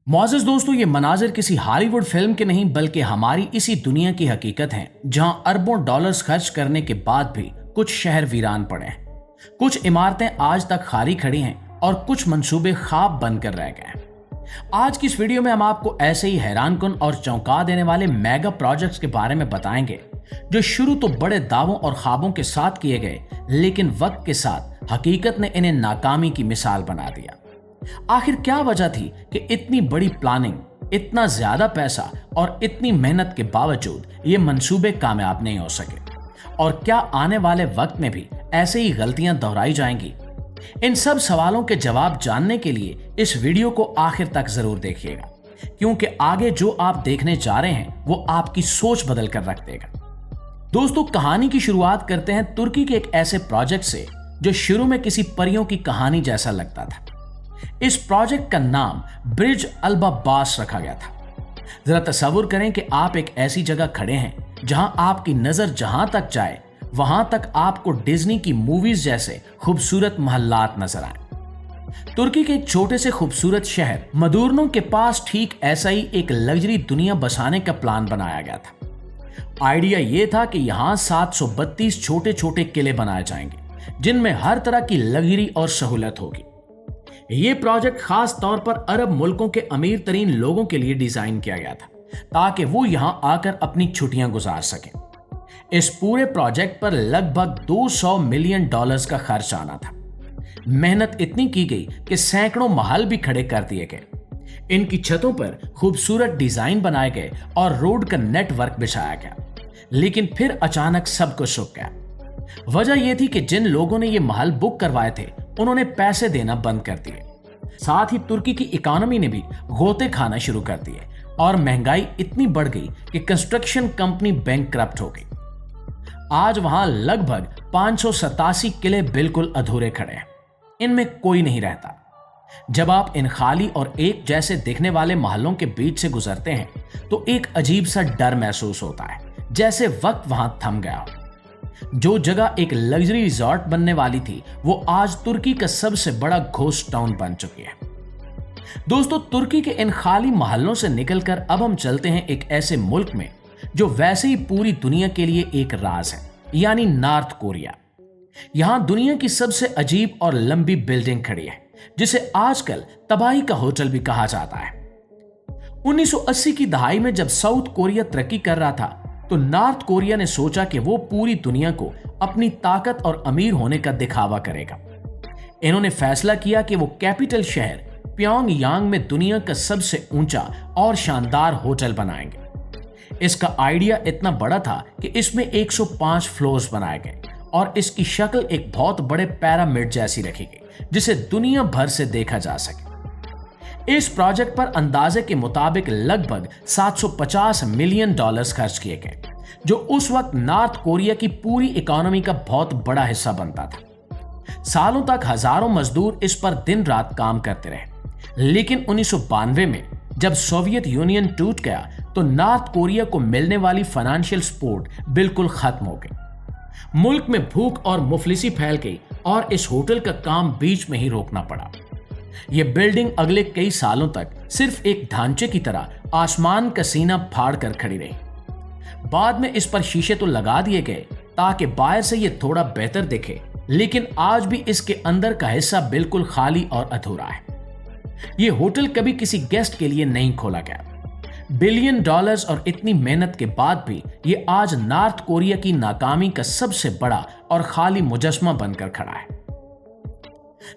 मुआज़िज़ दोस्तों, ये मनाजिर किसी हॉलीवुड फिल्म के नहीं बल्कि हमारी इसी दुनिया की हकीकत हैं, जहां अरबों डॉलर्स खर्च करने के बाद भी कुछ शहर वीरान पड़े हैं, कुछ इमारतें आज तक खाली खड़ी हैं और कुछ मंसूबे ख्वाब बनकर रह गए हैं। आज की इस वीडियो में हम आपको ऐसे ही हैरानकुन और चौंका देने वाले मेगा प्रोजेक्ट्स के बारे में बताएंगे, जो शुरू तो बड़े दावों और ख्वाबों के साथ किए गए, लेकिन वक्त के साथ हकीकत ने इन्हें नाकामी की मिसाल बना दिया। आखिर क्या वजह थी कि इतनी बड़ी प्लानिंग, इतना ज्यादा पैसा और इतनी मेहनत के बावजूद ये मंसूबे कामयाब नहीं हो सके? और क्या आने वाले वक्त में भी ऐसे ही गलतियां दोहराई जाएंगी? इन सब सवालों के जवाब जानने के लिए इस वीडियो को आखिर तक जरूर देखिएगा, क्योंकि आगे जो आप देखने जा रहे हैं वो आपकी सोच बदल कर रख देगा। दोस्तों, कहानी की शुरुआत करते हैं तुर्की के एक ऐसे प्रोजेक्ट से जो शुरू में किसी परियों की कहानी जैसा लगता था। इस प्रोजेक्ट का नाम ब्रिज अल-अब्बास रखा गया था। जरा तसव्वुर करें कि आप एक ऐसी जगह खड़े हैं जहां आपकी नजर जहां तक जाए वहां तक आपको डिज्नी की मूवीज जैसे खूबसूरत महल्लात नजर आए। तुर्की के एक छोटे से खूबसूरत शहर मदुरनो के पास ठीक ऐसा ही एक लग्जरी दुनिया बसाने का प्लान बनाया गया था। आइडिया यह था कि यहां 732 छोटे छोटे किले बनाए जाएंगे, जिनमें हर तरह की लग्जरी और सहूलत होगी। ये प्रोजेक्ट खास तौर पर अरब मुल्कों के अमीर तरीन लोगों के लिए डिजाइन किया गया था, ताकि वो यहां आकर अपनी छुट्टियां गुजार सकें। इस पूरे प्रोजेक्ट पर लगभग $200 मिलियन का खर्च आना था। मेहनत इतनी की गई कि सैकड़ों महल भी खड़े कर दिए गए। इनकी छतों पर खूबसूरत डिजाइन बनाए गए और रोड का नेटवर्क बिछाया गया, लेकिन फिर अचानक सब कुछ रुक गया। वजह यह थी कि जिन लोगों ने ये महल बुक करवाए थे, उन्होंने पैसे देना बंद कर दिए। साथ ही तुर्की की इकोनॉमी ने भी गोते खाना शुरू कर दिए और महंगाई इतनी बढ़ गई कि कंस्ट्रक्शन कंपनी बैंकक्रप्ट हो गई। आज वहां लगभग 587 किले बिल्कुल अधूरे खड़े हैं, इनमें कोई नहीं रहता। जब आप इन खाली और एक जैसे दिखने वाले महलों के बीच से गुजरते हैं तो एक अजीब सा डर महसूस होता है, जैसे वक्त वहां थम गया हो। जो जगह एक लग्जरी रिजॉर्ट बनने वाली थी, वो आज तुर्की का सबसे बड़ा घोस्ट टाउन बन चुकी है। दोस्तों, तुर्की के इन खाली महलों से निकलकर अब हम चलते हैं एक ऐसे मुल्क में जो वैसे ही पूरी दुनिया के लिए एक राज है, यानी नॉर्थ कोरिया। यहां दुनिया की सबसे अजीब और लंबी बिल्डिंग खड़ी है, जिसे आजकल तबाही का होटल भी कहा जाता है। 1980 की दहाई में जब साउथ कोरिया तरक्की कर रहा था, तो नॉर्थ कोरिया ने सोचा कि वो पूरी दुनिया को अपनी ताकत और अमीर होने का दिखावा करेगा। इन्होंने फैसला किया कि वो कैपिटल शहर प्योंगयांग में दुनिया का सबसे ऊंचा और शानदार होटल बनाएंगे। इसका आइडिया इतना बड़ा था कि इसमें 105 फ्लोर्स बनाए गए और इसकी शक्ल एक बहुत बड़े पिरामिड जैसी रखी गई, जिसे दुनिया भर से देखा जा सके। इस प्रोजेक्ट पर अंदाजे के मुताबिक लगभग $750 मिलियन खर्च किए गए, जो उस वक्त नॉर्थ कोरिया की पूरी इकोनॉमी का बहुत बड़ा हिस्सा बनता था। सालों तक हजारों मजदूर इस पर दिन रात काम करते रहे, लेकिन 1992 में जब सोवियत यूनियन टूट गया तो नॉर्थ कोरिया को मिलने वाली फाइनेंशियल सपोर्ट बिल्कुल खत्म हो गई। मुल्क में भूख और मुफलिसी फैल गई और इस होटल का काम बीच में ही रोकना पड़ा। यह बिल्डिंग अगले कई सालों तक सिर्फ एक ढांचे की तरह आसमान का सीना फाड़ कर खड़ी रही। बाद में इस पर शीशे तो लगा दिए गए ताकि बाहर से यह थोड़ा बेहतर दिखे, लेकिन आज भी इसके अंदर का हिस्सा बिल्कुल खाली और अधूरा है। यह होटल कभी किसी गेस्ट के लिए नहीं खोला गया। बिलियन डॉलर्स और इतनी मेहनत के बाद भी यह आज नॉर्थ कोरिया की नाकामी का सबसे बड़ा और खाली मुजस्मा बनकर खड़ा है।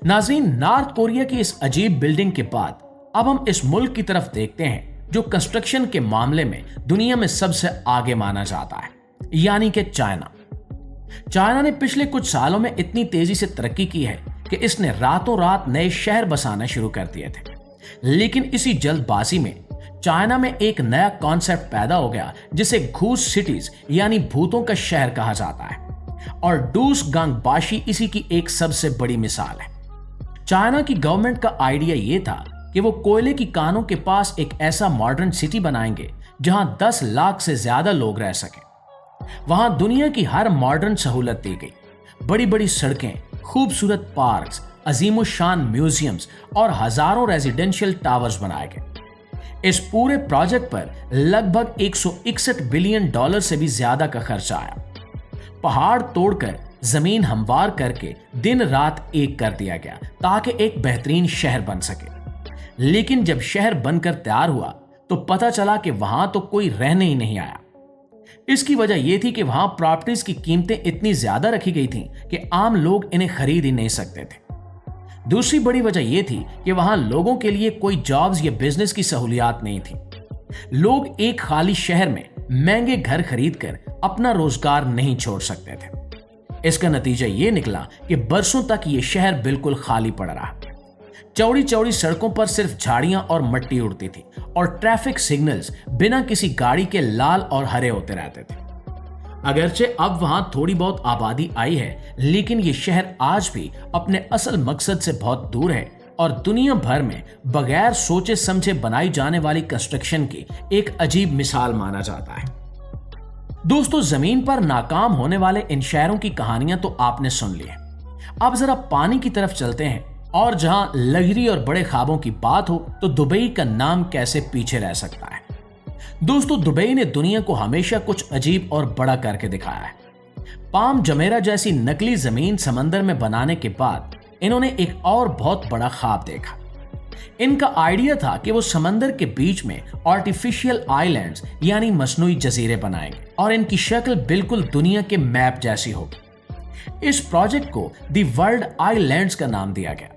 नाज़रीन, नॉर्थ कोरिया की इस अजीब बिल्डिंग के बाद अब हम इस मुल्क की तरफ देखते हैं जो कंस्ट्रक्शन के मामले में दुनिया में सबसे आगे माना जाता है, यानी कि चाइना। चाइना ने पिछले कुछ सालों में इतनी तेजी से तरक्की की है कि इसने रातों रात नए शहर बसाना शुरू कर दिए थे। लेकिन इसी जल्दबाजी में चाइना में एक नया कॉन्सेप्ट पैदा हो गया, जिसे घूस सिटीज यानी भूतों का शहर कहा जाता है, और डूस गांगबाशी इसी की एक सबसे बड़ी मिसाल है। चाइना की गवर्नमेंट का आइडिया यह था कि वो कोयले की कानों के पास एक ऐसा मॉडर्न सिटी बनाएंगे जहां 10 लाख से ज्यादा लोग रह सकें। वहां दुनिया की हर मॉडर्न सहूलत दी गई, बड़ी बड़ी सड़कें, खूबसूरत पार्क्स, अजीमो शान म्यूजियम्स और हजारों रेजिडेंशियल टावर्स बनाए गए। इस पूरे प्रोजेक्ट पर लगभग 161 बिलियन डॉलर से भी ज्यादा का खर्चा आया। पहाड़ तोड़कर जमीन हमवार करके दिन रात एक कर दिया गया ताकि एक बेहतरीन शहर बन सके। लेकिन जब शहर बनकर तैयार हुआ तो पता चला कि वहां तो कोई रहने ही नहीं आया। इसकी वजह यह थी कि वहां प्रॉपर्टीज की कीमतें इतनी ज्यादा रखी गई थीं कि आम लोग इन्हें खरीद ही नहीं सकते थे। दूसरी बड़ी वजह यह थी कि वहां लोगों के लिए कोई जॉब्स या बिजनेस की सहूलियात नहीं थी। लोग एक खाली शहर में महंगे घर खरीदकर अपना रोजगार नहीं छोड़ सकते थे। इसका नतीजा यह निकला कि बरसों तक यह शहर बिल्कुल खाली पड़ा रहा। चौड़ी चौड़ी सड़कों पर सिर्फ झाड़ियां और मिट्टी उड़ती थी और ट्रैफिक सिग्नल्स बिना किसी गाड़ी के लाल और हरे होते रहते थे। अगरचे अब वहां थोड़ी बहुत आबादी आई है, लेकिन ये शहर आज भी अपने असल मकसद से बहुत दूर है और दुनिया भर में बगैर सोचे समझे बनाई जाने वाली कंस्ट्रक्शन की एक अजीब मिसाल माना जाता है। दोस्तों, जमीन पर नाकाम होने वाले इन शहरों की कहानियां तो आपने सुन ली है। अब जरा पानी की तरफ चलते हैं और जहां लग्जरी और बड़े ख्वाबों की बात हो तो दुबई का नाम कैसे पीछे रह सकता है। दोस्तों, दुबई ने दुनिया को हमेशा कुछ अजीब और बड़ा करके दिखाया है। पाम जमेरा जैसी नकली जमीन समंदर में बनाने के बाद इन्होंने एक और बहुत बड़ा ख्वाब देखा। इनका आइडिया था कि वो समंदर के बीच में आर्टिफिशियल आइलैंड्स यानी मसनूई जजीरे बनाएंगे और इनकी शक्ल बिल्कुल दुनिया के मैप जैसी होगी। इस प्रोजेक्ट को दी वर्ल्ड आइलैंड्स का नाम दिया गया।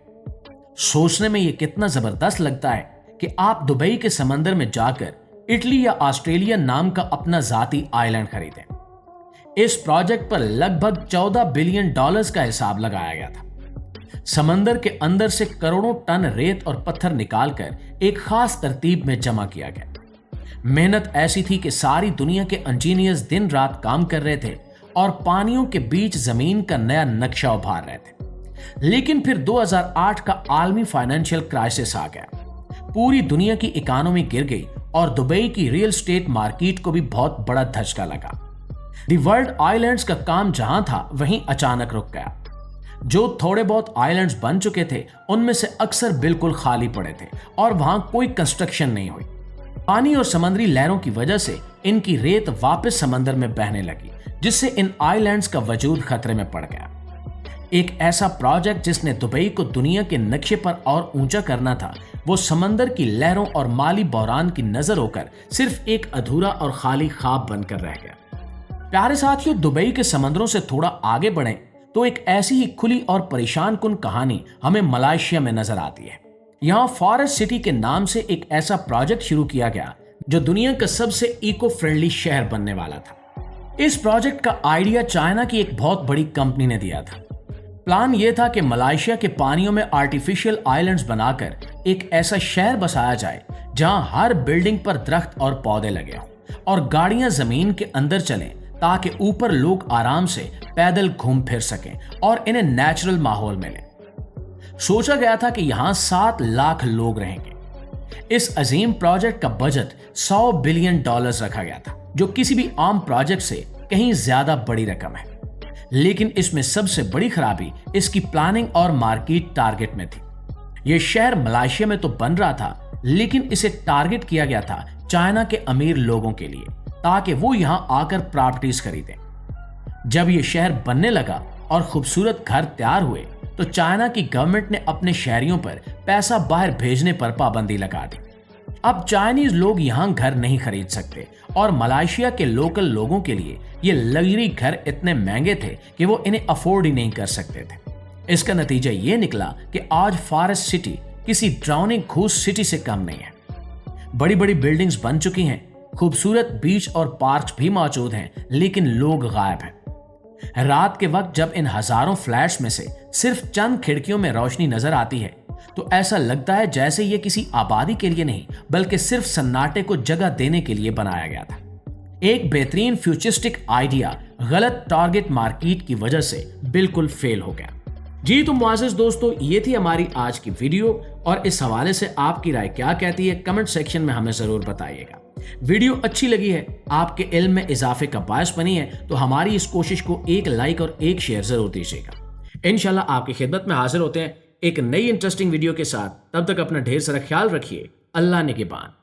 सोचने में यह कितना जबरदस्त लगता है कि आप दुबई के समंदर में जाकर इटली या ऑस्ट्रेलिया नाम का अपना जाती आइलैंड खरीदें। इस प्रोजेक्ट पर लगभग 14 बिलियन डॉलर्स का हिसाब लगाया गया था। समंदर के अंदर से करोड़ों टन रेत और पत्थर निकालकर एक खास तरतीब में जमा किया गया। मेहनत ऐसी थी कि सारी दुनिया के इंजीनियर्स दिन रात काम कर रहे थे और पानियों के बीच जमीन का नया नक्शा उभार रहे थे। लेकिन फिर 2008 का आलमी फाइनेंशियल क्राइसिस आ गया। पूरी दुनिया की इकोनॉमी गिर गई और दुबई की रियल एस्टेट मार्केट को भी बहुत बड़ा धचका लगा। दी वर्ल्ड आइलैंड्स का काम जहां था वहीं अचानक रुक गया। जो थोड़े बहुत आइलैंड्स बन चुके थे उनमें से अक्सर बिल्कुल खाली पड़े थे और वहां कोई कंस्ट्रक्शन नहीं हुई। पानी और समुद्री लहरों की वजह से इनकी रेत वापस समंदर में बहने लगी, जिससे इन आइलैंड्स का वजूद खतरे में पड़ गया। एक ऐसा प्रोजेक्ट जिसने दुबई को दुनिया के नक्शे पर और ऊंचा करना था, वो समंदर की लहरों और माली बहरान की नजर होकर सिर्फ एक अधूरा और खाली ख्वाब बनकर रह गया। प्यारे साथियों, दुबई के समंदरों से थोड़ा आगे बढ़ें तो एक ऐसी ही खुली और परेशान कुन कहानी हमें मलेशिया में नजर आती है। यहाँ फॉरेस्ट सिटी के नाम से एक ऐसा प्रोजेक्ट शुरू किया गया जो दुनिया का सबसे इको फ्रेंडली शहर बनने वाला था। इस प्रोजेक्ट का आइडिया चाइना की एक बहुत बड़ी कंपनी ने दिया था। प्लान यह था कि मलेशिया के पानियों में आर्टिफिशियल आइलैंड्स बनाकर एक ऐसा शहर बसाया जाए जहां हर बिल्डिंग पर दरख्त और पौधे लगे हों और गाड़ियां जमीन के अंदर चलें ताकि ऊपर लोग आराम से पैदल घूम फिर सकें और इन्हें नेचुरल माहौल मिले। सोचा गया था कि यहां 7 लाख लोग रहेंगे। इस अजीम प्रोजेक्ट का बजट 100 बिलियन डॉलर्स रखा गया था, जो किसी भी आम प्रोजेक्ट से कहीं ज्यादा बड़ी रकम है। लेकिन इसमें सबसे बड़ी खराबी इसकी प्लानिंग और मार्केट टारगेट में थी। यह शहर मलेशिया में तो बन रहा था, लेकिन इसे टारगेट किया गया था चाइना के अमीर लोगों के लिए, ताकि वो यहां आकर प्रॉपर्टीज खरीदें। जब यह शहर बनने लगा और खूबसूरत घर तैयार हुए तो चाइना की गवर्नमेंट ने अपने शहरियों पर पैसा बाहर भेजने पर पाबंदी लगा दी। अब चाइनीज लोग यहां घर नहीं खरीद सकते और मलेशिया के लोकल लोगों के लिए ये लग्जरी घर इतने महंगे थे कि वो इन्हें अफोर्ड ही नहीं कर सकते थे। इसका नतीजा ये निकला कि आज फॉरेस्ट सिटी किसी ड्राउनी घूस सिटी से कम नहीं है। बड़ी बड़ी बिल्डिंग्स बन चुकी हैं, खूबसूरत बीच और पार्क भी मौजूद हैं, लेकिन लोग गायब हैं। रात के वक्त जब इन हजारों फ्लैट्स में से सिर्फ चंद खिड़कियों में रोशनी नजर आती है तो ऐसा लगता है जैसे ये किसी आबादी के लिए नहीं बल्कि सिर्फ सन्नाटे को जगह देने के लिए बनाया गया था। एक बेहतरीन फ्यूचरिस्टिक आइडिया गलत टारगेट मार्केट की वजह से बिल्कुल फेल हो गया। जी तो मुआज़िज़ दोस्तों, ये थी हमारी आज की वीडियो और इस हवाले से आपकी राय क्या कहती है कमेंट सेक्शन में हमें जरूर बताइएगा। वीडियो अच्छी लगी है, आपके इल्म में इजाफे का बायस बनी है तो हमारी इस कोशिश को एक लाइक और एक शेयर जरूर दीजिएगा। इंशाल्लाह आपकी खिदमत में हाजिर होते हैं एक नई इंटरेस्टिंग वीडियो के साथ। तब तक अपना ढेर सारा ख्याल रखिए। अल्लाह निगहबान।